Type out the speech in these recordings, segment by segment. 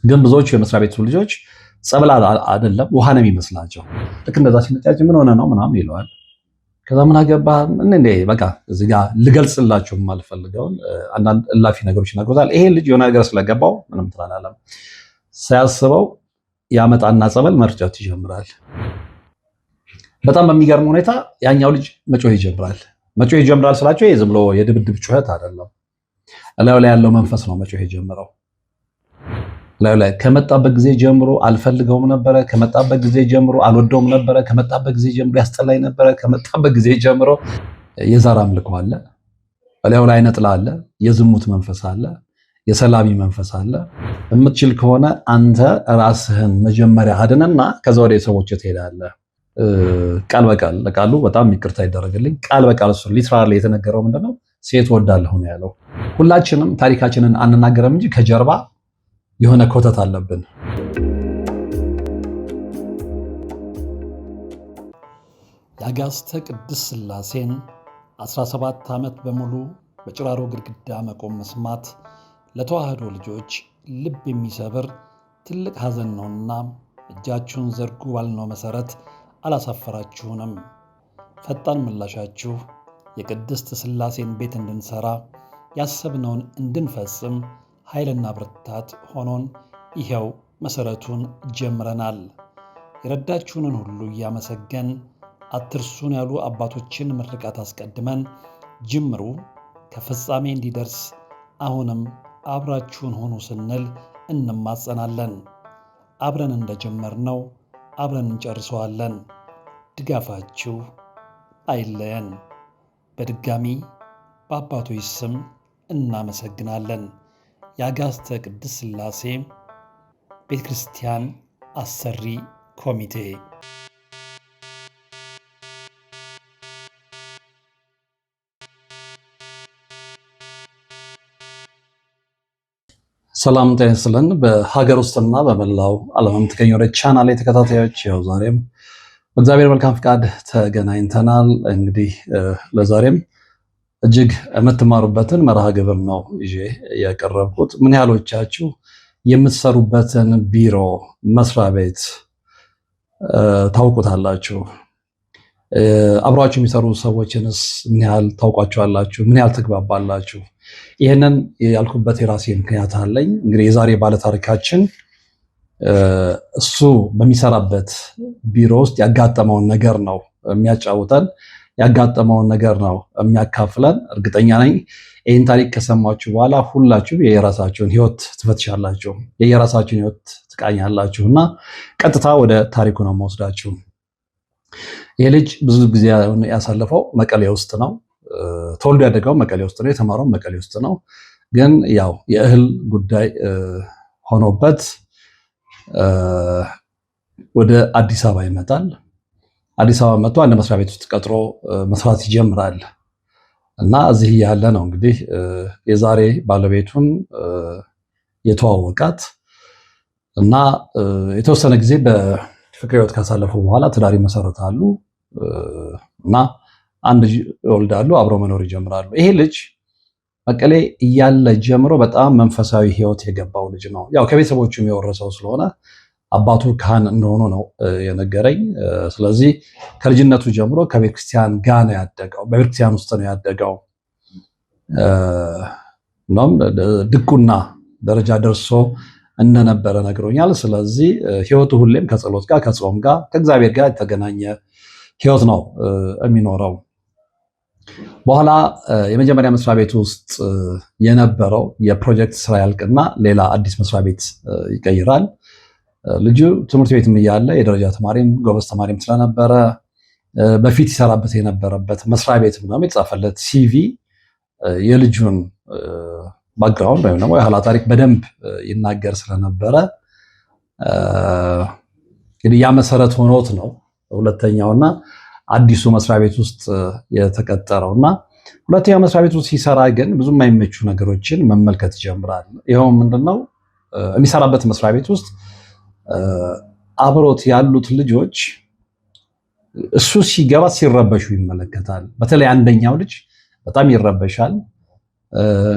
ግን ብዙዎቹ የመስሪያ ቤቱ ልጆች ጸበል አይደለም ውሃ ነው የሚመስላቸው። ልክ እንደዛ ሲመጣጭ ምን ሆነ ነው ምናምን ይለዋል። ከዛ ምን አገባህ እንዴ በቃ እዚህ ጋር ልገልጽላችሁ የማልፈልገውን አንዳንድ እላፊ ነገሮች ይነግሩታል። ይሄ ልጅ የሆነ ነገር ስለገባው ምንም ትላላለም ሳያስበው ያመጣና ጸበል መርጨት ይጀምራል። በጣም በሚገርም ሁኔታ ያኛው ልጅ መጮህ ይጀምራል። መጮህ ይጀምራል ስላቸው ዝም ብሎ የድብድብ ጩኸት አይደለም። እላዩ ላይ ያለው መንፈስ ነው መጮህ የጀመረው። እላዩ ላይ ከመጣበት ጊዜ ጀምሮ አልፈልገውም ነበረ፣ ከመጣበት ጊዜ ጀምሮ አልወደውም ነበረ፣ ከመጣበት ጊዜ ጀምሮ ያስጠላኝ ነበረ፣ ከመጣበት ጊዜ ጀምሮ የዛር አምልኮ አለ፣ እላዩ ላይ ነጥላ አለ፣ የዝሙት መንፈስ አለ፣ የሰላቢ መንፈስ አለ። የምትችል ከሆነ አንተ ራስህን መጀመሪያ አድነና ከዛ ወደ ሰዎች ትሄዳለህ። ቃል በቃል ለቃሉ በጣም ይቅርታ ይደረግልኝ። ቃል በቃል እሱ ሊትራሊ የተነገረው ምንድነው? ሴት ወዳለሁ ነው ያለው። ሁላችንም ታሪካችንን አንናገረም እንጂ ከጀርባ የሆነ ኮተት አለብን። የአጋስተ ቅድስት ሥላሴን 17 ዓመት በሙሉ በጭራሮ ግድግዳ መቆም መስማት ለተዋህዶ ልጆች ልብ የሚሰብር ትልቅ ሐዘን ነውና እጃችሁን ዘርጉ ባልነው መሠረት አላሳፈራችሁንም። ፈጣን ምላሻችሁ የቅድስት ሥላሴን ቤት እንድንሠራ ያሰብነውን እንድንፈጽም ኃይልና ብርታት ሆኖን ይኸው መሠረቱን ጀምረናል። የረዳችሁንን ሁሉ እያመሰገን አትርሱን ያሉ አባቶችን ምርቃት አስቀድመን ጅምሩ ከፍጻሜ እንዲደርስ አሁንም አብራችሁን ሆኑ ስንል እንማጸናለን። አብረን እንደጀመርነው አብረን እንጨርሰዋለን። ድጋፋችሁ አይለየን። በድጋሚ በአባቶች ስም እናመሰግናለን። የአጋስተ ቅድስት ሥላሴ ቤተ ክርስቲያን አሰሪ ኮሚቴ። ሰላም ጤና ይስጥልን። በሀገር ውስጥና በመላው ዓለም የምትገኙ ወደ ቻናል ተከታታዮች ያው ዛሬም በእግዚአብሔር መልካም ፍቃድ ተገናኝተናል። እንግዲህ ለዛሬም እጅግ የምትማሩበትን መርሃ ግብር ነው ይዤ ያቀረብኩት። ምን ያህሎቻችሁ የምትሰሩበትን ቢሮ መስሪያ ቤት ታውቁታላችሁ? አብሯችሁ የሚሰሩ ሰዎችንስ ምን ያህል ታውቋቸዋላችሁ? ምን ያህል ትግባባላችሁ? ይህንን ያልኩበት የራሴ ምክንያት አለኝ። እንግዲህ የዛሬ ባለታሪካችን እሱ በሚሰራበት ቢሮ ውስጥ ያጋጠመውን ነገር ነው የሚያጫውተን፣ ያጋጠመውን ነገር ነው የሚያካፍለን። እርግጠኛ ነኝ ይህን ታሪክ ከሰማችሁ በኋላ ሁላችሁ የየራሳችሁን ሕይወት ትፈትሻላችሁ፣ የየራሳችሁን ሕይወት ትቃኛላችሁ እና ቀጥታ ወደ ታሪኩ ነው የምወስዳችሁ። ይህ ልጅ ብዙ ጊዜ ያሳለፈው መቀሌ ውስጥ ነው። ተወልዶ ያደገው መቀሌ ውስጥ ነው። የተማረው መቀሌ ውስጥ ነው። ግን ያው የእህል ጉዳይ ሆኖበት ወደ አዲስ አበባ ይመጣል። አዲስ አበባ መጥቶ አንድ መስሪያ ቤት ውስጥ ቀጥሮ መስራት ይጀምራል እና እዚህ ያለ ነው እንግዲህ የዛሬ ባለቤቱን የተዋወቃት እና የተወሰነ ጊዜ በፍቅር ሕይወት ካሳለፉ በኋላ ትዳር ይመሰርታሉ እና አንድ ልጅ ይወልዳሉ። አብረው መኖር ይጀምራሉ። ይሄ ልጅ መቀሌ እያለ ጀምሮ በጣም መንፈሳዊ ሕይወት የገባው ልጅ ነው። ያው ከቤተሰቦቹ የወረሰው ስለሆነ አባቱ ካህን እንደሆኑ ነው የነገረኝ። ስለዚህ ከልጅነቱ ጀምሮ ከቤተክርስቲያን ጋር ነው ያደገው፣ በቤተክርስቲያን ውስጥ ነው ያደገው። እናም ድቁና ደረጃ ደርሶ እንደነበረ ነግሮኛል። ስለዚህ ሕይወቱ ሁሌም ከጸሎት ጋር፣ ከጾም ጋር፣ ከእግዚአብሔር ጋር የተገናኘ ሕይወት ነው የሚኖረው። በኋላ የመጀመሪያ መስሪያ ቤት ውስጥ የነበረው የፕሮጀክት ስራ ያልቅና ሌላ አዲስ መስሪያ ቤት ይቀይራል። ልጁ ትምህርት ቤትም እያለ የደረጃ ተማሪም ጎበዝ ተማሪም ስለነበረ በፊት ይሰራበት የነበረበት መስሪያ ቤት ነው የተጻፈለት ሲቪ የልጁን ባክግራውንድ ወይም ደግሞ የኋላ ታሪክ በደንብ ይናገር ስለነበረ እንግዲህ ያ መሰረት ሆኖት ነው ሁለተኛውና አዲሱ መስሪያ ቤት ውስጥ የተቀጠረውና ሁለተኛው መስሪያ ቤት ውስጥ ሲሰራ ግን ብዙ የማይመቹ ነገሮችን መመልከት ይጀምራል። ይኸው ምንድነው የሚሰራበት መስሪያ ቤት ውስጥ አብሮት ያሉት ልጆች እሱ ሲገባ ሲረበሹ ይመለከታል። በተለይ አንደኛው ልጅ በጣም ይረበሻል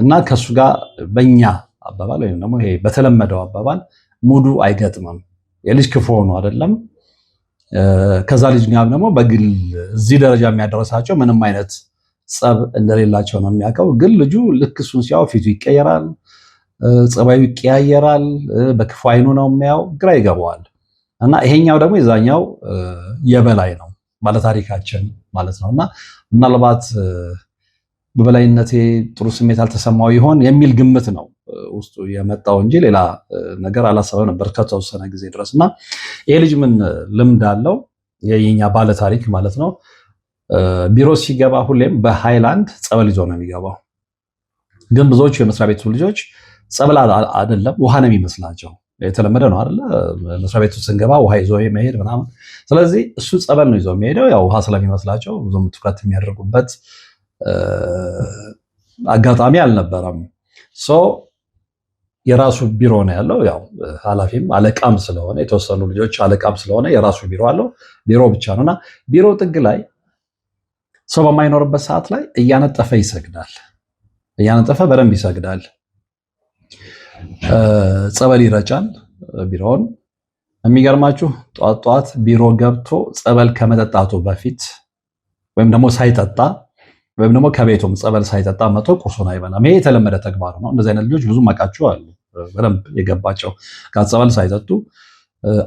እና ከሱ ጋር በእኛ አባባል ወይም ደግሞ ይሄ በተለመደው አባባል ሙዱ አይገጥምም። የልጅ ክፉ ሆኖ አይደለም። ከዛ ልጅ ጋር ደግሞ በግል እዚህ ደረጃ የሚያደርሳቸው ምንም አይነት ጸብ እንደሌላቸው ነው የሚያውቀው። ግን ልጁ ልክ እሱን ሲያው ፊቱ ይቀየራል፣ ጸባዩ ይቀያየራል፣ በክፉ አይኑ ነው የሚያው፣ ግራ ይገባዋል። እና ይሄኛው ደግሞ የዛኛው የበላይ ነው ባለታሪካችን ማለት ነው። እና ምናልባት በበላይነቴ ጥሩ ስሜት አልተሰማው ይሆን የሚል ግምት ነው ውስጡ የመጣው እንጂ ሌላ ነገር አላሰበ ነበር ከተወሰነ ጊዜ ድረስ። እና ይሄ ልጅ ምን ልምድ አለው? የኛ ባለታሪክ ማለት ነው። ቢሮ ሲገባ ሁሌም በሃይላንድ ጸበል ይዞ ነው የሚገባው። ግን ብዙዎቹ የመስሪያ ቤቱ ልጆች ጸበል አይደለም ውሃ ነው የሚመስላቸው። የተለመደ ነው አይደለ? መስሪያ ቤቱ ስንገባ ውሃ ይዞ መሄድ ምናምን። ስለዚህ እሱ ጸበል ነው ይዞ የሚሄደው። ያው ውሃ ስለሚመስላቸው ብዙም ትኩረት የሚያደርጉበት አጋጣሚ አልነበረም። የራሱ ቢሮ ነው ያለው። ያው ኃላፊም አለቃም ስለሆነ የተወሰኑ ልጆች አለቃም ስለሆነ የራሱ ቢሮ አለው። ቢሮ ብቻ ነውና ቢሮ ጥግ ላይ ሰው በማይኖርበት ሰዓት ላይ እያነጠፈ ይሰግዳል። እያነጠፈ በደንብ ይሰግዳል። ጸበል ይረጫል ቢሮውን። የሚገርማችሁ ጧት ጧት ቢሮ ገብቶ ጸበል ከመጠጣቱ በፊት ወይም ደግሞ ሳይጠጣ ወይም ደግሞ ከቤቱም ጸበል ሳይጠጣ መቶ ቁርሱን አይበላም። ይሄ የተለመደ ተግባር ነው። እንደዚህ አይነት ልጆች ብዙ ማቃቸው አሉ፣ በደንብ የገባቸው ጸበል ሳይጠጡ፣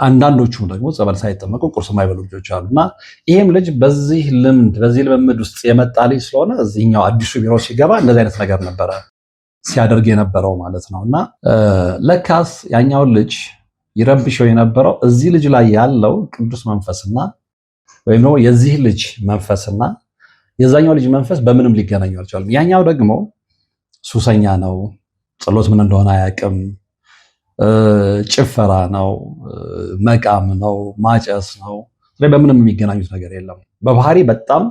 አንዳንዶቹም ደግሞ ጸበል ሳይጠመቁ ቁርስ የማይበሉ ልጆች አሉ። እና ይሄም ልጅ በዚህ ልምምድ ውስጥ የመጣ ልጅ ስለሆነ እዚህኛው አዲሱ ቢሮ ሲገባ እንደዚህ አይነት ነገር ነበረ ሲያደርግ የነበረው ማለት ነው። እና ለካስ ያኛውን ልጅ ይረብሸው የነበረው እዚህ ልጅ ላይ ያለው ቅዱስ መንፈስና ወይም ደግሞ የዚህ ልጅ መንፈስና የዛኛው ልጅ መንፈስ በምንም ሊገናኙ አልቻሉም። ያኛው ደግሞ ሱሰኛ ነው፣ ጸሎት ምን እንደሆነ አያውቅም፣ ጭፈራ ነው፣ መቃም ነው፣ ማጨስ ነው። በምንም የሚገናኙት ነገር የለም። በባህሪ በጣም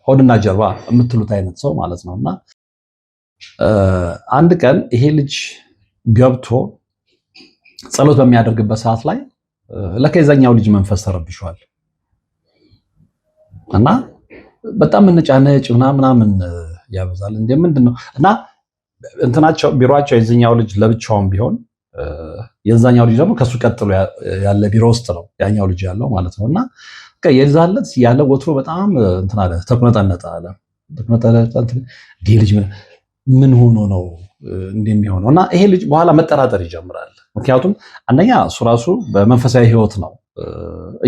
ሆድና ጀርባ የምትሉት አይነት ሰው ማለት ነው። እና አንድ ቀን ይሄ ልጅ ገብቶ ጸሎት በሚያደርግበት ሰዓት ላይ ለካ የዛኛው ልጅ መንፈስ ተረብሿል እና በጣም መነጫነጭ ምናምን ያበዛል። እንደ ምንድነው እና እንትናቸው ቢሮአቸው የዚህኛው ልጅ ለብቻውም ቢሆን የዛኛው ልጅ ደግሞ ከሱ ቀጥሎ ያለ ቢሮ ውስጥ ነው ያኛው ልጅ ያለው ማለት ነው። እና የዛለት ያለ ወትሮ በጣም እንትና አለ፣ ተቁነጠነጠ አለ። ይሄ ልጅ ምን ሆኖ ነው እንደሚሆነው? እና ይሄ ልጅ በኋላ መጠራጠር ይጀምራል። ምክንያቱም አንደኛ እሱ ራሱ በመንፈሳዊ ሕይወት ነው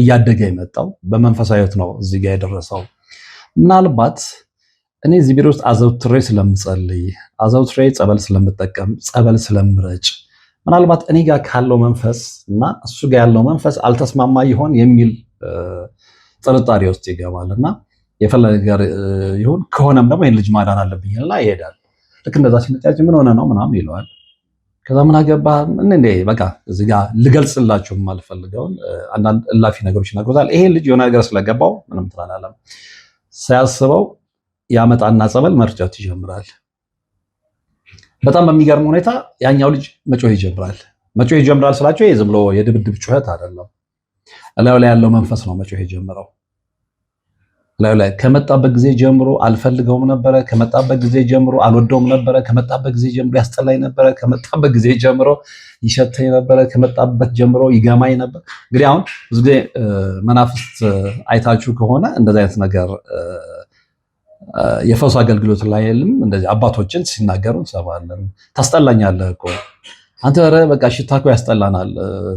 እያደገ የመጣው፣ በመንፈሳዊ ሕይወት ነው እዚህ ጋር የደረሰው። ምናልባት እኔ እዚህ ቢሮ ውስጥ አዘውትሬ ስለምጸልይ፣ አዘውትሬ ጸበል ስለምጠቀም፣ ጸበል ስለምረጭ ምናልባት እኔ ጋር ካለው መንፈስ እና እሱ ጋር ያለው መንፈስ አልተስማማ ይሆን የሚል ጥርጣሬ ውስጥ ይገባል። እና የፈለገ ነገር ይሁን ከሆነም ደግሞ ይህን ልጅ ማዳን አለብኝና ይሄዳል። ልክ እንደዛ ሲመጣጭ ምን ሆነ ነው ምናምን ይለዋል። ከዛ ምን አገባ እንዴ በቃ እዚህ ጋር ልገልጽላችሁ የማልፈልገውን አንዳንድ እላፊ ነገሮች ይናገራል። ይሄ ልጅ የሆነ ነገር ስለገባው ምንም ትላላለም ሳያስበው ያመጣና ጸበል መርጨት ይጀምራል። በጣም በሚገርም ሁኔታ ያኛው ልጅ መጮህ ይጀምራል ስላቸው ይሄ ዝም ብሎ የድብድብ ጩኸት አይደለም። እላዩ ላይ ያለው መንፈስ ነው መጮህ የጀመረው። እላዩ ላይ ከመጣበት ጊዜ ጀምሮ አልፈልገውም ነበረ፣ ከመጣበት ጊዜ ጀምሮ አልወደውም ነበረ፣ ከመጣበት ጊዜ ጀምሮ ያስጠላኝ ነበረ፣ ከመጣበት ጊዜ ጀምሮ ይሸተኝ ነበረ፣ ከመጣበት ጀምሮ ይገማኝ ነበር። እንግዲህ አሁን ብዙ ጊዜ መናፍስት አይታችሁ ከሆነ እንደዚህ አይነት ነገር የፈውስ አገልግሎት ላይ የለም። እንደዚህ አባቶችን ሲናገሩ እንሰማለን። ታስጠላኛለህ እኮ አንተ፣ ኧረ በቃ ሽታ እኮ ያስጠላናል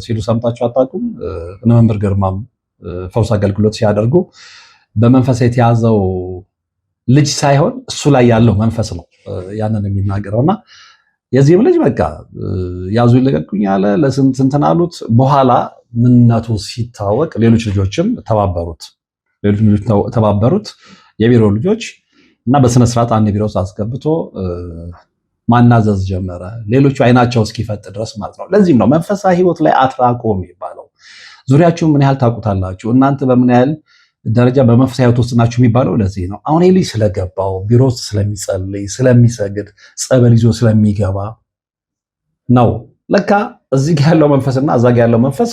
ሲሉ ሰምታችሁ አታውቁም? እነ መምህር ግርማም ፈውስ አገልግሎት ሲያደርጉ በመንፈስ የተያዘው ልጅ ሳይሆን እሱ ላይ ያለው መንፈስ ነው ያንን የሚናገረውና የዚህም ልጅ በቃ ያዙ ይልቀቁኝ አለ። ለስንት እንትን አሉት። በኋላ ምንነቱ ሲታወቅ ሌሎች ልጆችም ተባበሩት የቢሮ ልጆች እና በስነ ስርዓት አንድ ቢሮ ውስጥ አስገብቶ ማናዘዝ ጀመረ። ሌሎቹ አይናቸው እስኪፈጥ ድረስ ማለት ነው። ለዚህም ነው መንፈሳዊ ሕይወት ላይ አትራቁ የሚባለው። ዙሪያችሁ ምን ያህል ታውቁታላችሁ? እናንተ በምን ያህል ደረጃ በመንፈሳዊ ሕይወት ውስጥ ናችሁ የሚባለው ለዚህ ነው። አሁን ይህ ልጅ ስለገባው ቢሮ ውስጥ ስለሚጸልይ፣ ስለሚሰግድ፣ ጸበል ይዞ ስለሚገባ ነው። ለካ እዚህ ጋር ያለው መንፈስና እዛ ጋር ያለው መንፈስ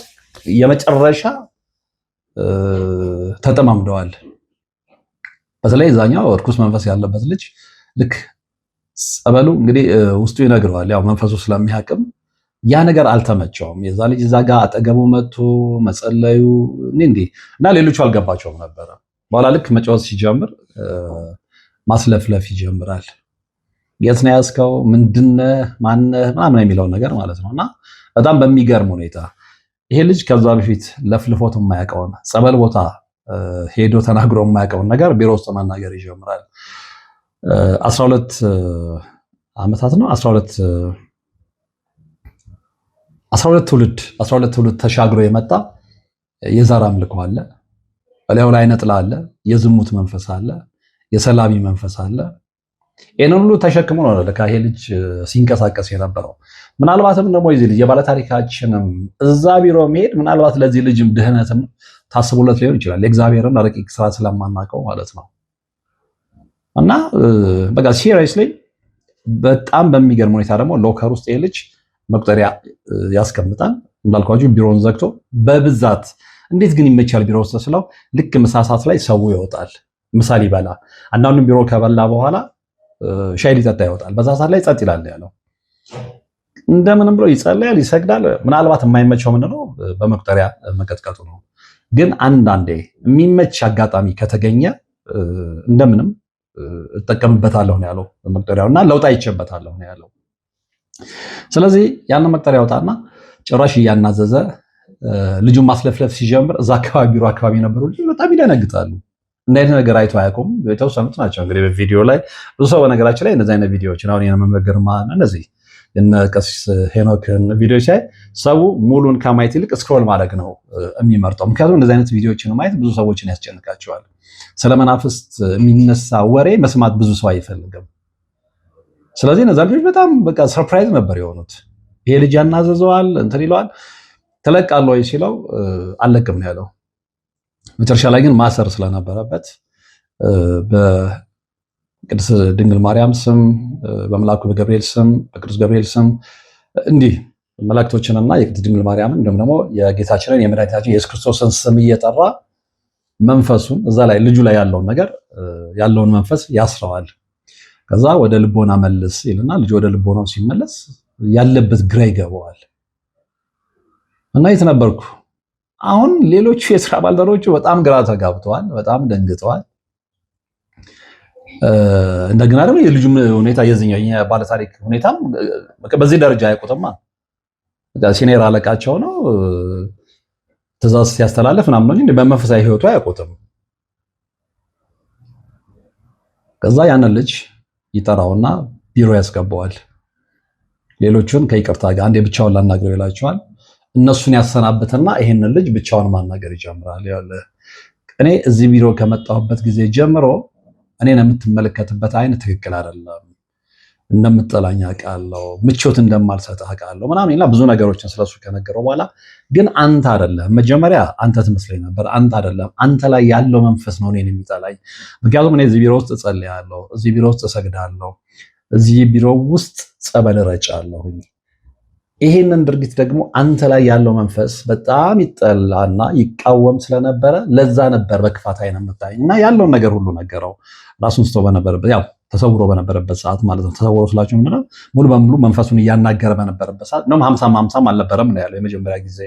የመጨረሻ ተጠማምደዋል። በተለይ እዛኛው እርኩስ መንፈስ ያለበት ልጅ ልክ ጸበሉ እንግዲህ ውስጡ ይነግረዋል። ያው መንፈሱ ስለሚያቅም ያ ነገር አልተመቸውም። የዛ ልጅ እዛ ጋር አጠገቡ መጥቶ መጸለዩ እንዲህ እና ሌሎቹ አልገባቸውም ነበረ። በኋላ ልክ መጫወት ሲጀምር ማስለፍለፍ ይጀምራል። የት ነው ያዝከው? ምንድነህ? ማነህ? ምናምን የሚለውን ነገር ማለት ነው። እና በጣም በሚገርም ሁኔታ ይሄ ልጅ ከዛ በፊት ለፍልፎት የማያውቀውን ጸበል ቦታ ሄዶ ተናግሮ የማያውቀውን ነገር ቢሮ ውስጥ መናገር ይጀምራል። 12 ዓመታት ነው 12 ትውልድ ተሻግሮ የመጣ የዛር አምልኮ አለ። በላዩ ላይ ነጥላ አለ። የዝሙት መንፈስ አለ። የሰላቢ መንፈስ አለ። ይሄን ሁሉ ተሸክሞ ነው ለካ ይሄ ልጅ ሲንቀሳቀስ የነበረው። ምናልባትም ደግሞ የዚህ ልጅ የባለታሪካችንም እዛ ቢሮ መሄድ ምናልባት ለዚህ ልጅም ድህነትም ታስቦለት ሊሆን ይችላል። የእግዚአብሔርን ረቂቅ ስራ ስለማናውቀው ማለት ነው። እና በቃ ሲሪየስሊ በጣም በሚገርም ሁኔታ ደግሞ ሎከር ውስጥ ይሄ ልጅ መቁጠሪያ ያስቀምጣል። እንዳልኳችሁ ቢሮውን ዘግቶ በብዛት እንዴት ግን ይመቻል ቢሮ ውስጥ ስለው ልክ ምሳ ሰዓት ላይ ሰው ይወጣል። ምሳ ሊበላ አንዳንዱም ቢሮ ከበላ በኋላ ሻይ ሊጠጣ ይወጣል። በዛ ሰዓት ላይ ጸጥ ይላል ያለው። እንደምንም ብሎ ይጸልያል፣ ይሰግዳል። ምናልባት የማይመቸው ምንድነው በመቁጠሪያ መቀጥቀጡ ነው። ግን አንዳንዴ የሚመች አጋጣሚ ከተገኘ እንደምንም እጠቀምበታለሁ ነው ያለው መቁጠሪያው እና ለውጥ አይቼበታለሁ ነው ያለው። ስለዚህ ያንን መቁጠሪያ ያወጣና ጭራሽ እያናዘዘ ልጁን ማስለፍለፍ ሲጀምር እዛ አካባቢ ቢሮ አካባቢ የነበሩ ልጆች በጣም ይደነግጣሉ። እንደ አይነት ነገር አይቶ አያውቁም። የተወሰኑት ናቸው እንግዲህ በቪዲዮ ላይ ብዙ ሰው በነገራችን ላይ እንደዚህ አይነት ቪዲዮዎችን አሁን የመመገር ማን እንደዚህ እነ ቀሲስ ሄኖክን ቪዲዮ ሲያይ ሰው ሙሉን ከማየት ይልቅ ስክሮል ማድረግ ነው የሚመርጠው። ምክንያቱም እንደዚህ አይነት ቪዲዮዎችን ማየት ብዙ ሰዎችን ያስጨንቃቸዋል። ስለ መናፍስት የሚነሳ ወሬ መስማት ብዙ ሰው አይፈልግም። ስለዚህ እነዛ ልጆች በጣም በቃ ሰርፕራይዝ ነበር የሆኑት። ይሄ ልጅ ያናዘዘዋል እንትን ይለዋል። ተለቃለሁ ወይ ሲለው አልለቅም ነው ያለው። መጨረሻ ላይ ግን ማሰር ስለነበረበት በቅድስት ድንግል ማርያም ስም፣ በመልአኩ በገብርኤል ስም፣ በቅዱስ ገብርኤል ስም እንዲህ መላእክቶችንና የቅድስት ድንግል ማርያምን እንዲሁም ደግሞ የጌታችንን የመድኃኒታችን የኢየሱስ ክርስቶስን ስም እየጠራ መንፈሱን እዛ ላይ ልጁ ላይ ያለውን ነገር ያለውን መንፈስ ያስረዋል። ከዛ ወደ ልቦና መልስ ይልና ልጁ ወደ ልቦናው ሲመለስ ያለበት ግራ ይገባዋል። እና የት ነበርኩ? አሁን ሌሎቹ የስራ ባልደረቦቹ በጣም ግራ ተጋብተዋል፣ በጣም ደንግጠዋል። እንደገና ደግሞ የልጁ ሁኔታ የዚህኛው የባለታሪክ ሁኔታም በዚህ ደረጃ አያውቁትማ። ሲኒየር አለቃቸው ነው ትእዛዝ ሲያስተላልፍ ምናምን ነው እንጂ በመንፈሳዊ ህይወቱ አያውቁትም። ከዛ ያንን ልጅ ይጠራውና ቢሮ ያስገባዋል። ሌሎቹን ከይቅርታ ጋር አንዴ ብቻውን ላናግረው ይላቸዋል። እነሱን ያሰናብትና ይሄንን ልጅ ብቻውን ማናገር ይጀምራል። እኔ እዚህ ቢሮ ከመጣሁበት ጊዜ ጀምሮ እኔን የምትመለከትበት አይን ትክክል አይደለም፣ እንደምትጠላኝ አውቃለሁ፣ ምቾት እንደማልሰጥህ አውቃለሁ ምናምን እና ብዙ ነገሮችን ስለሱ ከነገረው በኋላ ግን አንተ አይደለም መጀመሪያ አንተ ትመስለኝ ነበር፣ አንተ አይደለም አንተ ላይ ያለው መንፈስ ነው እኔን የሚጠላኝ። ምክንያቱም እኔ እዚህ ቢሮ ውስጥ እጸልያለሁ፣ እዚህ ቢሮ ውስጥ እሰግዳለሁ፣ እዚህ ቢሮ ውስጥ ጸበል እረጫለሁኝ። ይሄንን ድርጊት ደግሞ አንተ ላይ ያለው መንፈስ በጣም ይጠላና ይቃወም ስለነበረ ለዛ ነበር በክፋት አይነ የምታየኝ እና ያለውን ነገር ሁሉ ነገረው። ራሱን ስቶ በነበረበት ያው ተሰውሮ በነበረበት ሰዓት ማለት ነው። ተሰውሮ ስላችሁ ምንድነው ሙሉ በሙሉ መንፈሱን እያናገረ በነበረበት ሰዓት ነው። 50 አልነበረም ነው ያለው። የመጀመሪያ ጊዜ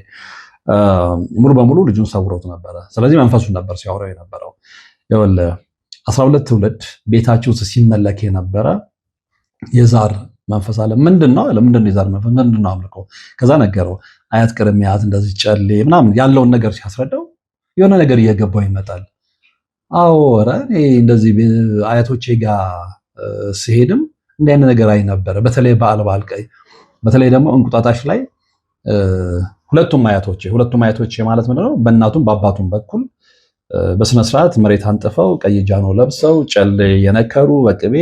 ሙሉ በሙሉ ልጁን ሰውሮት ነበረ። ስለዚህ መንፈሱን ነበር ሲያወራው የነበረው። ይኸውልህ 12 ትውልድ ቤታችሁ ውስጥ ሲመለክ የነበረ የዛር መንፈስ አለ። ምንድነው የዛር መንፈስ ምንድነው አምልኮ? ከዛ ነገረው። አያት ቅድሚያት እንደዚህ ጨሌ ምናምን ያለውን ነገር ሲያስረዳው የሆነ ነገር እየገባው ይመጣል። አዎ ኧረ እኔ እንደዚህ አያቶቼ ጋር ስሄድም እንዲህ አይነት ነገር አይ ነበረ። በተለይ በዓል ቀይ በተለይ ደግሞ እንቁጣጣሽ ላይ ሁለቱም አያቶቼ ማለት ምንድነው በእናቱም በአባቱም በኩል በስነ ስርዓት መሬት አንጥፈው ቀይ ጃኖ ለብሰው ጨሌ የነከሩ በቅቤ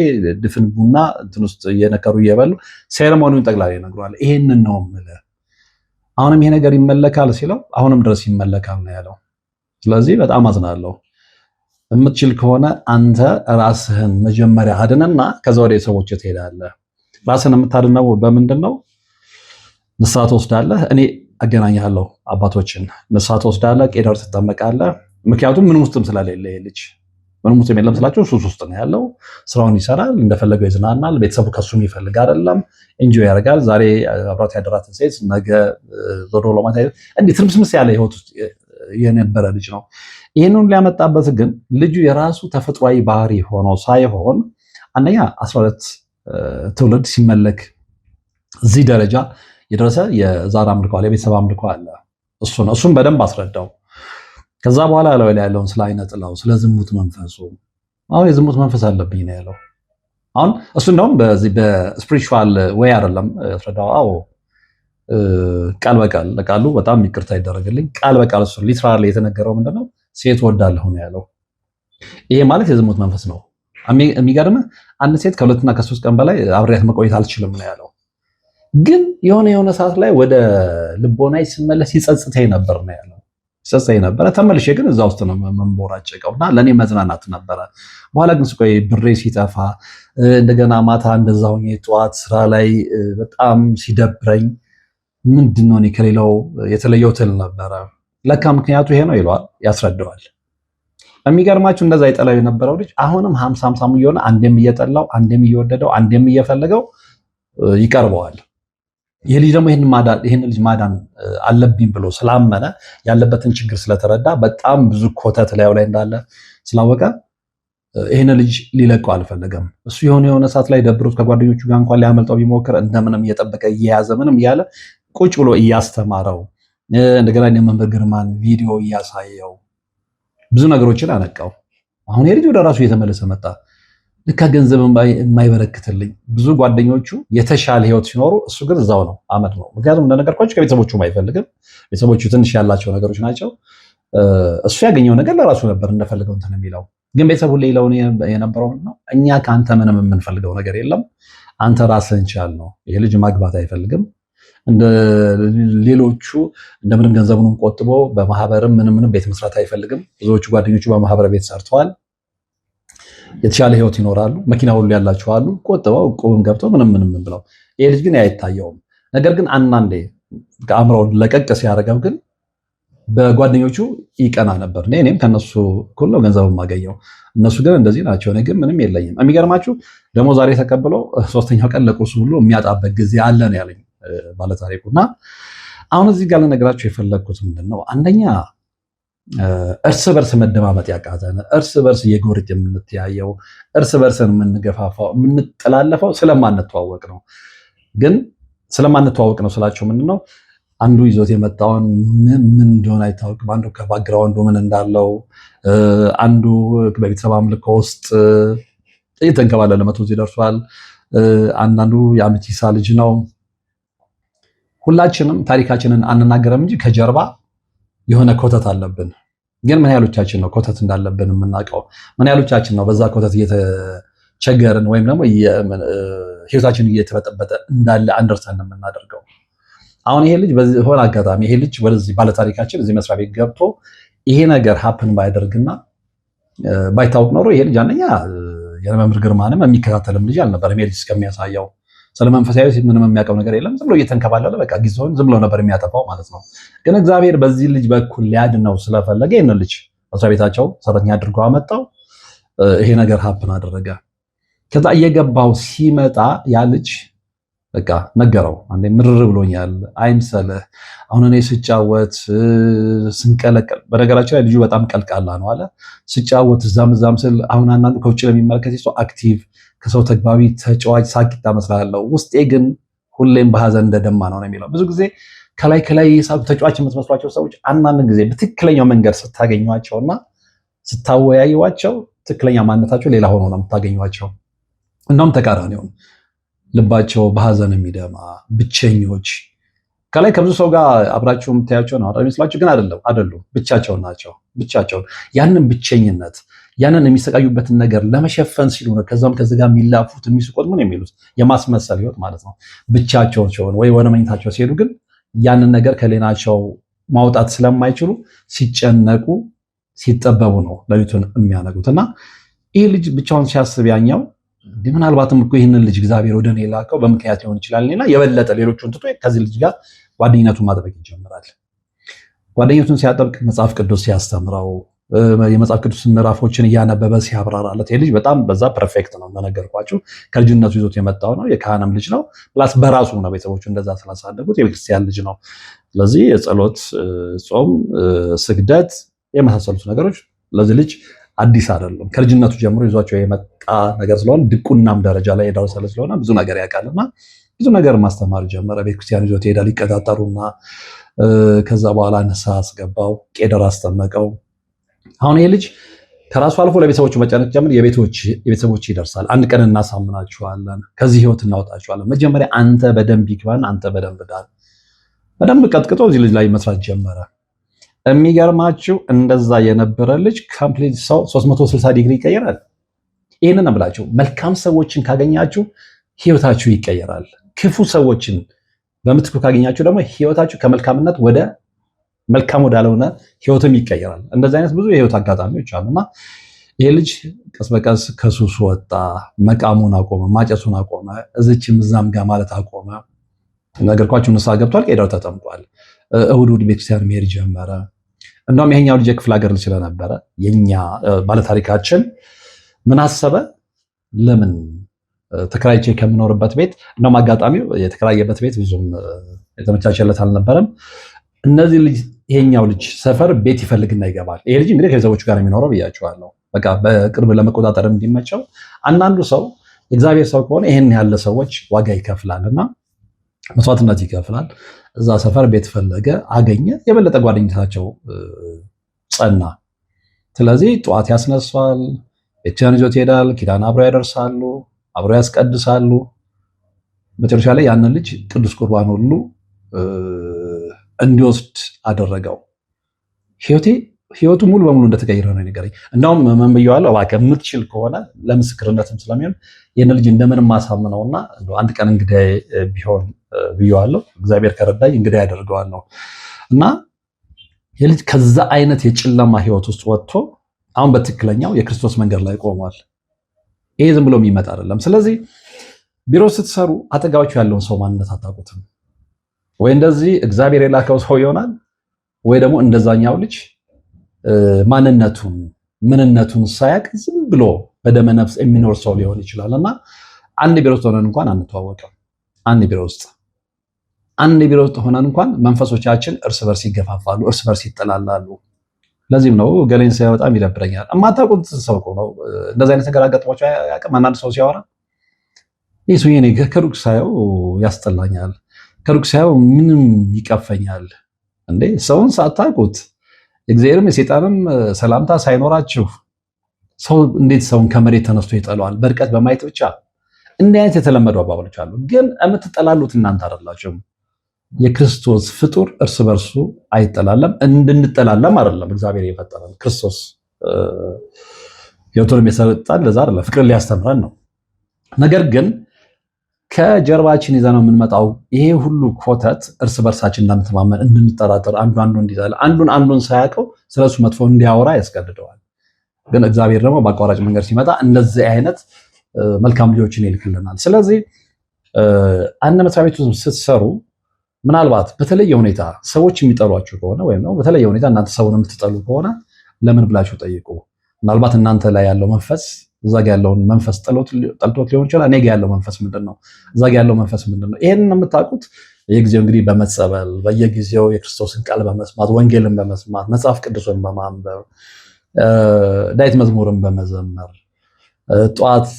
ድፍን ቡና እንትን ውስጥ እየነከሩ እየበሉ ሴሬሞኒውን ጠቅላላ ይነግሯል። ይሄንን ነው የምልህ። አሁንም ይሄ ነገር ይመለካል ሲለው አሁንም ድረስ ይመለካል ነው ያለው። ስለዚህ በጣም አዝናለሁ። የምትችል ከሆነ አንተ ራስህን መጀመሪያ አድነና ከዛ ወደ ሰዎች ትሄዳለህ። ራስህን የምታድነው በምንድን ነው? ንስሐ ትወስዳለህ። እኔ አገናኝሃለሁ አባቶችን። ንስሐ ትወስዳለህ፣ ቄደር ትጠመቃለህ። ምክንያቱም ምን ውስጥም ስለሌለ ይሄ ልጅ ምንም ውስጥ የለም ስላቸው ሱስ ውስጥ ነው ያለው። ስራውን ይሰራል፣ እንደፈለገው ይዝናናል። ቤተሰቡ ከሱ የሚፈልግ አይደለም፣ ኢንጆይ ያደርጋል። ዛሬ አብራት ያደራትን ሴት ነገ ዞሮ ለማታየት እንዲህ ትርምስምስ ያለ ህይወት ውስጥ የነበረ ልጅ ነው። ይህንን ሊያመጣበት ግን ልጁ የራሱ ተፈጥሯዊ ባህሪ ሆኖ ሳይሆን አንደኛ 12 ትውልድ ሲመለክ እዚህ ደረጃ የደረሰ የዛር አምልኮ አለ፣ የቤተሰብ አምልኮ አለ። እሱን በደንብ አስረዳው። ከዛ በኋላ ላይ ያለውን ስለ አይነ ጥላው፣ ስለ ዝሙት መንፈሱ አሁን የዝሙት መንፈስ አለብኝ ነው ያለው። አሁን እሱ እንደውም በዚህ በስፒሪቹዋል ወይ አይደለም ያስረዳው። አዎ ቃል በቃል ለቃሉ በጣም ይቅርታ ይደረግልኝ፣ ቃል በቃል እሱ ሊትራሊ የተነገረው ምንድነው ሴት ወዳለሁ ነው ያለው። ይሄ ማለት የዝሙት መንፈስ ነው። የሚገርምህ አንድ ሴት ከሁለትና ከሶስት ቀን በላይ አብሬያት መቆየት አልችልም ነው ያለው። ግን የሆነ ሰዓት ላይ ወደ ልቦናይ ስመለስ ይጸጽተኝ ነበር ነው ያለው። ይጸጽተኝ ነበረ ተመልሼ ግን እዛ ውስጥ ነው መንቦራጨቀውና ለኔ መዝናናት ነበረ። በኋላ ግን ስቆይ ብሬ ሲጠፋ እንደገና ማታ እንደዛ ሆኜ ጠዋት ስራ ላይ በጣም ሲደብረኝ ምንድነው እኔ ከሌላው የተለየው ትል ነበረ። ለካ ምክንያቱ ይሄ ነው ይለዋል፣ ያስረዳዋል። የሚገርማችሁ እንደዛ የጠላው የነበረው ልጅ አሁንም 50 እየሆነ አንዴም እየጠላው አንዴም እየወደደው አንዴም እየፈለገው ይቀርበዋል። ይህ ልጅ ደግሞ ይህን ልጅ ማዳን አለብኝ ብሎ ስላመነ ያለበትን ችግር ስለተረዳ በጣም ብዙ ኮተት ላዩ ላይ እንዳለ ስላወቀ ይህን ልጅ ሊለቀው አልፈለገም። እሱ የሆነ ሰዓት ላይ ደብሮት ከጓደኞቹ ጋር እንኳን ሊያመልጠው ቢሞክር እንደምንም እየጠበቀ እየያዘ ምንም እያለ ቁጭ ብሎ እያስተማረው እንደገና የመምህር ግርማን ቪዲዮ እያሳየው ብዙ ነገሮችን አነቃው። አሁን የልጅ ወደ ራሱ እየተመለሰ መጣ። ልካ ገንዘብ የማይበረክትልኝ ብዙ ጓደኞቹ የተሻለ ህይወት ሲኖሩ እሱ ግን እዛው ነው፣ አመድ ነው። ምክንያቱም እንደነገርኳችሁ ከቤተሰቦቹም አይፈልግም። ቤተሰቦቹ ትንሽ ያላቸው ነገሮች ናቸው። እሱ ያገኘው ነገር ለራሱ ነበር እንደፈልገው እንትን የሚለው። ግን ቤተሰቡ ሌላው የነበረው ነው፣ እኛ ከአንተ ምንም የምንፈልገው ነገር የለም፣ አንተ ራስህን ቻል ነው። ይሄ ልጅ ማግባት አይፈልግም። እንደ ሌሎቹ እንደምንም ገንዘቡንም ቆጥቦ በማህበርም ምንም ቤት መስራት አይፈልግም። ብዙዎቹ ጓደኞቹ በማህበር ቤት ሰርተዋል፣ የተሻለ ህይወት ይኖራሉ፣ መኪና ሁሉ ያላቸው አሉ፣ ቆጥበው ቁብም ገብተው ምንም ብለው። ይሄ ልጅ ግን አይታየውም። ነገር ግን አንዳንዴ ከአእምሮውን ለቀቅ ሲያደርገው ግን በጓደኞቹ ይቀና ነበር። እኔም ከነሱ እኩል ነው ገንዘብ የማገኘው፣ እነሱ ግን እንደዚህ ናቸው፣ እኔ ግን ምንም የለኝም። የሚገርማችሁ ደግሞ ዛሬ ተቀብለው 3ኛው ቀን ለቁርሱ ሁሉ የሚያጣበት ጊዜ አለ ነው ያለኝ ባለታሪኩ። እና አሁን እዚህ ጋር ልነግራችሁ የፈለግኩት ምንድን ነው፣ አንደኛ እርስ በርስ መደማመጥ ያቃተን፣ እርስ በርስ እየጎረጅ የምንተያየው፣ እርስ በርስን የምንገፋፋው የምንጠላለፈው ስለማንተዋወቅ ነው። ግን ስለማንተዋወቅ ነው ስላቸው ምንድን ነው፣ አንዱ ይዞት የመጣውን ምን እንደሆነ አይታወቅም። አንዱ ከባክግራውንዱ ምን እንዳለው፣ አንዱ በቤተሰብ አምልኮ ውስጥ እየተንከባለለ መቶ እዚህ ደርሷል። አንዳንዱ የአመቺሳ ልጅ ነው። ሁላችንም ታሪካችንን አንናገረም እንጂ ከጀርባ የሆነ ኮተት አለብን። ግን ምን ያህሎቻችን ነው ኮተት እንዳለብን የምናውቀው? ምን ያህሎቻችን ነው በዛ ኮተት እየተቸገርን ወይም ደግሞ ህይወታችን እየተበጠበጠ እንዳለ አንደርስታንድ የምናደርገው? አሁን ይሄ ልጅ በሆነ አጋጣሚ ይሄ ልጅ ወደዚህ ባለታሪካችን እዚህ መስሪያ ቤት ገብቶ ይሄ ነገር ሀፕን ባያደርግና ባይታወቅ ኖሮ ይሄ ልጅ አንደኛ የመምህር ግርማንም የሚከታተልም ልጅ አልነበረም። ይሄ ልጅ እስከሚያሳየው ስለ መንፈሳዊ ምንም የሚያውቀው ነገር የለም። ዝም ብሎ እየተንከባለለ በቃ ጊዜውን ዝም ብሎ ነበር የሚያጠፋው ማለት ነው። ግን እግዚአብሔር በዚህ ልጅ በኩል ሊያድነው ስለፈለገ ይህን ልጅ መስሪያ ቤታቸው ሰራተኛ አድርገው አመጣው። ይሄ ነገር ሀፕን አደረገ። ከዛ እየገባው ሲመጣ ያ ልጅ በቃ ነገረው። አንዴ ምርር ብሎኛል አይምሰልህ፣ አሁን እኔ ስጫወት ስንቀለቀል፣ በነገራችን ላይ ልጁ በጣም ቀልቃላ ነው አለ። ስጫወት እዛም ስል አሁን አንዳንዱ ከውጭ ለሚመለከት ሰው አክቲቭ፣ ከሰው ተግባቢ፣ ተጫዋች፣ ሳቂታ መስላለሁ፣ ውስጤ ግን ሁሌም በሀዘን እንደደማ ነው የሚለው። ብዙ ጊዜ ከላይ የሳቁ ተጫዋች የምትመስሏቸው ሰዎች አንዳንድ ጊዜ በትክክለኛው መንገድ ስታገኟቸውና ስታወያዩዋቸው ትክክለኛ ማንነታቸው ሌላ ሆኖ ነው የምታገኟቸው። እናም ተቃራኒውን ልባቸው በሀዘን የሚደማ ብቸኞች፣ ከላይ ከብዙ ሰው ጋር አብራችሁ የምታያቸው ነው የሚመስላችሁ፣ ግን አይደሉም። ብቻቸውን ናቸው። ብቻቸውን ያንን ብቸኝነት ያንን የሚሰቃዩበትን ነገር ለመሸፈን ሲሉ ነው ከዛም ከዚህ ጋር የሚላፉት የሚስቆት ምን የሚሉት የማስመሰል ህይወት ማለት ነው። ብቻቸውን ሲሆን ወይ ወደ መኝታቸው ሲሄዱ ግን ያንን ነገር ከሌናቸው ማውጣት ስለማይችሉ ሲጨነቁ ሲጠበቡ ነው ሌሊቱን የሚያነጉት። እና ይህ ልጅ ብቻውን ሲያስብ ያኛው ምናልባትም እኮ ይህንን ልጅ እግዚአብሔር ወደ እኔ ላከው በምክንያት ሊሆን ይችላል እና የበለጠ ሌሎቹን ትቶ ከዚህ ልጅ ጋር ጓደኝነቱን ማጥበቅ ይጀምራል። ጓደኝነቱን ሲያጠብቅ መጽሐፍ ቅዱስ ሲያስተምረው የመጽሐፍ ቅዱስ ምዕራፎችን እያነበበ ሲያብራራለት ይህ ልጅ በጣም በዛ ፐርፌክት ነው። እንደነገርኳችሁ ከልጅነቱ ይዞት የመጣው ነው። የካህንም ልጅ ነው። ፕላስ በራሱ ነው ቤተሰቦቹ እንደዛ ስላሳደጉት የቤተክርስቲያን ልጅ ነው። ስለዚህ የጸሎት ጾም፣ ስግደት የመሳሰሉት ነገሮች ለዚህ ልጅ አዲስ አይደለም። ከልጅነቱ ጀምሮ ይዟቸው የመጣ ነገር ስለሆነ ድቁናም ደረጃ ላይ የደረሰ ስለሆነ ብዙ ነገር ያውቃልና ብዙ ነገር ማስተማር ጀመረ። ቤተክርስቲያን ይዞት ይሄዳል። ይቀጣጠሩና ከዛ በኋላ ንስሐ አስገባው፣ ቄደር አስጠመቀው። አሁን ይሄ ልጅ ከራሱ አልፎ ለቤተሰቦቹ መጨነቅ ጀምር። የቤተሰቦች ይደርሳል። አንድ ቀን እናሳምናችኋለን፣ ከዚህ ህይወት እናወጣችኋለን። መጀመሪያ አንተ በደንብ ይግባን፣ አንተ በደንብ ዳን። በደንብ ቀጥቅጦ እዚህ ልጅ ላይ መስራት ጀመረ። የሚገርማችሁ እንደዛ የነበረ ልጅ ኮምፕሊት ሰው 360 ዲግሪ ይቀየራል። ይህንን ብላችሁ መልካም ሰዎችን ካገኛችሁ ህይወታችሁ ይቀየራል። ክፉ ሰዎችን በምትኩ ካገኛችሁ ደግሞ ህይወታችሁ ከመልካምነት ወደ መልካም ወዳልሆነ ህይወትም ይቀየራል። እንደዚህ አይነት ብዙ የህይወት አጋጣሚዎች አሉና ይሄ ልጅ ቀስ በቀስ ከሱሱ ወጣ። መቃሙን አቆመ፣ ማጨሱን አቆመ፣ እዚችም እዛም ጋር ማለት አቆመ። ነገርኳችሁ፣ ንስሐ ገብቷል፣ ቄደር ተጠምቋል። እሑድ እሑድ ቤተክርስቲያን መሄድ ጀመረ። እንደውም ይሄኛው ልጅ የክፍለ ሀገር ልጅ ስለነበረ የኛ ባለታሪካችን ምን አሰበ? ለምን ተከራይቼ ከምኖርበት ቤት እንደውም አጋጣሚው የተከራየበት ቤት ብዙም የተመቻቸለት አልነበረም። እነዚህ ልጅ ይሄኛው ልጅ ሰፈር ቤት ይፈልግና ይገባል። ይሄ ልጅ እንግዲህ ከቤተሰቦቹ ጋር የሚኖረው ብያቸዋለሁ። በቃ በቅርብ ለመቆጣጠር እንዲመቸው አንዳንዱ ሰው የእግዚአብሔር ሰው ከሆነ ይሄን ያለ ሰዎች ዋጋ ይከፍላልና መስዋዕትነት ይከፍላል። እዛ ሰፈር ቤት ፈለገ፣ አገኘ። የበለጠ ጓደኝነታቸው ጸና። ስለዚህ ጠዋት ያስነሷል፣ ቤተክርስቲያን ይዞት ይሄዳል፣ ኪዳን አብረው ያደርሳሉ፣ አብረው ያስቀድሳሉ። መጨረሻ ላይ ያንን ልጅ ቅዱስ ቁርባን ሁሉ እንዲወስድ አደረገው። ህይወቱ ሙሉ በሙሉ እንደተቀየረ ነው ነገረኝ። እንደውም ምን ብየዋለሁ? እባክህ የምትችል ከሆነ ለምስክርነትም ስለሚሆን ይህን ልጅ እንደምንም ማሳምነውና አንድ ቀን እንግዳዬ ቢሆን ብየዋለሁ። እግዚአብሔር ከረዳኝ እንግዳዬ ያደርገዋለሁ። እና ይህ ልጅ ከዛ አይነት የጨለማ ህይወት ውስጥ ወጥቶ አሁን በትክክለኛው የክርስቶስ መንገድ ላይ ቆሟል። ይሄ ዝም ብሎ የሚመጣ አይደለም። ስለዚህ ቢሮ ስትሰሩ አጠገባችሁ ያለውን ሰው ማንነት አታውቁትም። ወይ እንደዚህ እግዚአብሔር የላከው ሰው ይሆናል፣ ወይ ደግሞ እንደዛኛው ልጅ ማንነቱን ምንነቱን ሳያቅ ዝም ብሎ በደመ ነፍስ የሚኖር ሰው ሊሆን ይችላል። እና አንድ ቢሮ ውስጥ ሆነን እንኳን አንተዋወቅም። አንድ ቢሮ ውስጥ ሆነን እንኳን መንፈሶቻችን እርስ በርስ ይገፋፋሉ፣ እርስ በርስ ይጠላላሉ። ለዚህም ነው ገሌን ሳይ በጣም ይደብረኛል። የማታውቁት ሰው እኮ ነው እንደዚህ አይነት ነገር አጋጥሟቸው ያውቅም። አንዳንድ ሰው ሲያወራ ይህ ሰውዬ እኔ ከሩቅ ሳየው ያስጠላኛል፣ ከሩቅ ሳየው ምንም ይቀፈኛል። እንዴ ሰውን ሳታውቁት እግዚአብሔርም የሰይጣንም ሰላምታ ሳይኖራችሁ ሰው እንዴት ሰውን ከመሬት ተነስቶ ይጠለዋል? በርቀት በማየት ብቻ። እንዲህ አይነት የተለመዱ አባባሎች አሉ። ግን የምትጠላሉት እናንተ አይደላችሁም። የክርስቶስ ፍጡር እርስ በርሱ አይጠላለም። እንድንጠላለም አይደለም እግዚአብሔር የፈጠረን። ክርስቶስ ሕይወቱን የሰጠን ለዛ አይደለም፣ ፍቅርን ሊያስተምረን ነው። ነገር ግን ከጀርባችን ይዘነው የምንመጣው ይሄ ሁሉ ኮተት እርስ በርሳችን እንዳንተማመን፣ እንድንጠራጠር፣ አንዱ እንዲጠላ፣ አንዱን ሳያውቀው ስለሱ መጥፎ እንዲያወራ ያስገድደዋል። ግን እግዚአብሔር ደግሞ በአቋራጭ መንገድ ሲመጣ እንደዚህ አይነት መልካም ልጆችን ይልክልናል። ስለዚህ አንድ መስሪያ ቤት ውስጥ ስትሰሩ ምናልባት በተለየ ሁኔታ ሰዎች የሚጠሏችሁ ከሆነ ወይም ነው በተለየ ሁኔታ እናንተ ሰውን የምትጠሉ ከሆነ ለምን ብላችሁ ጠይቁ። ምናልባት እናንተ ላይ ያለው መንፈስ እዛ ጋ ያለውን መንፈስ ጠልቶት ሊሆን ይችላል። እኔ ጋ ያለው መንፈስ ምንድነው? እዛ ጋ ያለው መንፈስ ምንድነው? ይሄንን የምታውቁት በየጊዜው እንግዲህ በመጸበል በየጊዜው የክርስቶስን ቃል በመስማት ወንጌልን በመስማት መጽሐፍ ቅዱስን በማንበብ ዳዊት መዝሙርን በመዘመር ጠዋት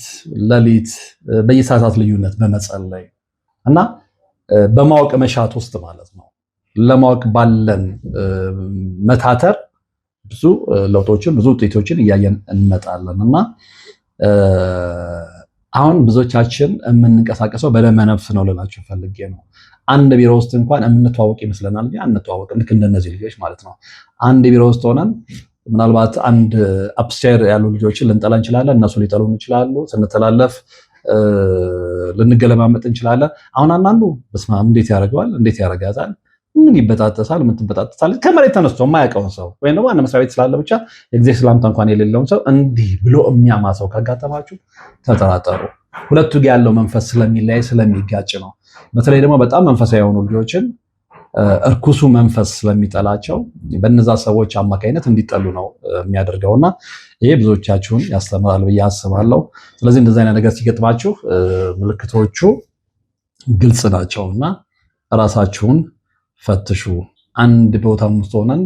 ሌሊት በየሰዓታት ልዩነት በመጸለይ እና በማወቅ መሻት ውስጥ ማለት ነው። ለማወቅ ባለን መታተር ብዙ ለውጦችን ብዙ ውጤቶችን እያየን እንመጣለን እና አሁን ብዙዎቻችን የምንንቀሳቀሰው በደመ ነፍስ ነው ልላችሁ ፈልጌ ነው። አንድ ቢሮ ውስጥ እንኳን የምንተዋወቅ ይመስለናል እንጂ አንተዋወቅም። ልክ እንደነዚህ ልጆች ማለት ነው። አንድ ቢሮ ውስጥ ሆነን ምናልባት አንድ አፕስቴር ያሉ ልጆችን ልንጠላ እንችላለን፣ እነሱ ሊጠሉን ይችላሉ። ስንተላለፍ ልንገለማመጥ እንችላለን። አሁን አንዳንዱ በስመ አብ እንዴት ያደርገዋል፣ እንዴት ያደርጋታል፣ ምን ይበጣጠሳል፣ ምን ትበጣጠሳለች፣ ከመሬት ተነስቶ የማያውቀውን ሰው ወይም ደግሞ አንድ መስሪያ ቤት ስላለ ብቻ የጊዜ ሰላምታ እንኳን የሌለውን ሰው እንዲህ ብሎ የሚያማ ሰው ካጋጠማችሁ ተጠራጠሩ። ሁለቱ ጋር ያለው መንፈስ ስለሚለያይ ስለሚጋጭ ነው። በተለይ ደግሞ በጣም መንፈሳዊ የሆኑ ልጆችን እርኩሱ መንፈስ ስለሚጠላቸው በነዛ ሰዎች አማካኝነት እንዲጠሉ ነው የሚያደርገውና ይሄ ብዙዎቻችሁን ያስተምራል ብዬ አስባለሁ። ስለዚህ እንደዚህ አይነት ነገር ሲገጥማችሁ ምልክቶቹ ግልጽ ናቸውና ራሳችሁን ፈትሹ። አንድ ቦታ ውስጥ ሆነን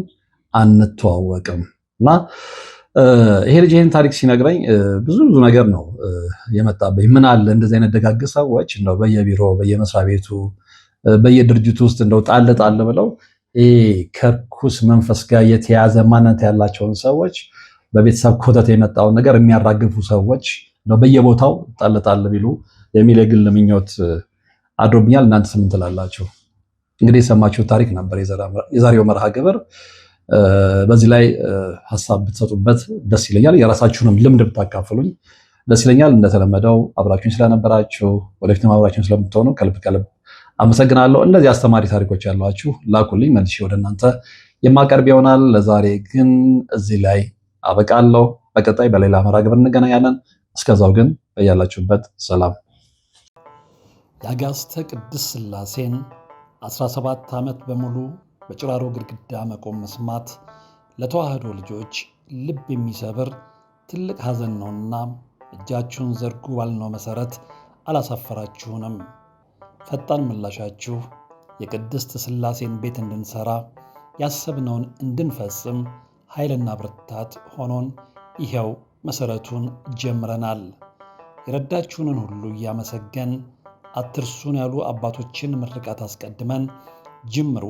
አንተዋወቅም እና ይሄ ልጅ ይህን ታሪክ ሲነግረኝ ብዙ ነገር ነው የመጣብኝ። ምን አለ እንደዚህ አይነት ደጋግ ሰዎች እንደው በየቢሮ በየመስሪያ ቤቱ በየድርጅቱ ውስጥ እንደው ጣል ጣል ብለው ከርኩስ መንፈስ ጋር የተያዘ ማንነት ያላቸውን ሰዎች በቤተሰብ ኮተት የመጣውን ነገር የሚያራግፉ ሰዎች ነው በየቦታው ጣል ጣል ቢሉ የሚል የግል ምኞት አድሮብኛል። እናንተ ምን ትላላችሁ? እንግዲህ የሰማችሁት ታሪክ ነበር የዛሬው መርሃ ግብር። በዚህ ላይ ሀሳብ ብትሰጡበት ደስ ይለኛል። የራሳችሁንም ልምድ ብታካፍሉኝ ደስ ይለኛል። እንደተለመደው አብራችሁኝ ስለነበራችሁ ወደፊትም አብራችሁኝ ስለምትሆኑ ከልብ አመሰግናለሁ። እንደዚህ አስተማሪ ታሪኮች ያሏችሁ ላኩልኝ፣ መልሼ ወደ እናንተ የማቀርብ ይሆናል። ለዛሬ ግን እዚህ ላይ አበቃለሁ። በቀጣይ በሌላ መርሃ ግብር እንገናኛለን። እስከዛው ግን በያላችሁበት ሰላም። የአጋዕዝተ ቅድስት ሥላሴን 17 ዓመት በሙሉ በጭራሮ ግድግዳ መቆም መስማት ለተዋህዶ ልጆች ልብ የሚሰብር ትልቅ ሐዘን ነውና እጃችሁን ዘርጉ ባልነው መሠረት አላሳፈራችሁንም። ፈጣን ምላሻችሁ የቅድስት ሥላሴን ቤት እንድንሠራ ያሰብነውን እንድንፈጽም ኃይልና ብርታት ሆኖን ይኸው መሠረቱን ጀምረናል። የረዳችሁንን ሁሉ እያመሰገን አትርሱን ያሉ አባቶችን ምርቃት አስቀድመን ጅምሩ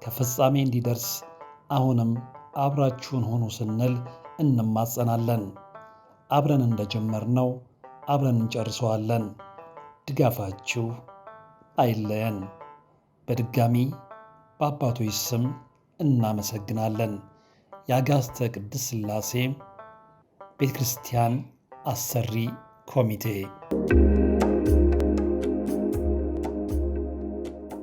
ከፍጻሜ እንዲደርስ አሁንም አብራችሁን ሆኑ ስንል እንማጸናለን። አብረን እንደጀመርነው አብረን እንጨርሰዋለን። ድጋፋችሁ አይለየን። በድጋሚ በአባቶች ስም እናመሰግናለን። የአጋዕዝተ ቅድስት ሥላሴ ቤተ ክርስቲያን አሰሪ ኮሚቴ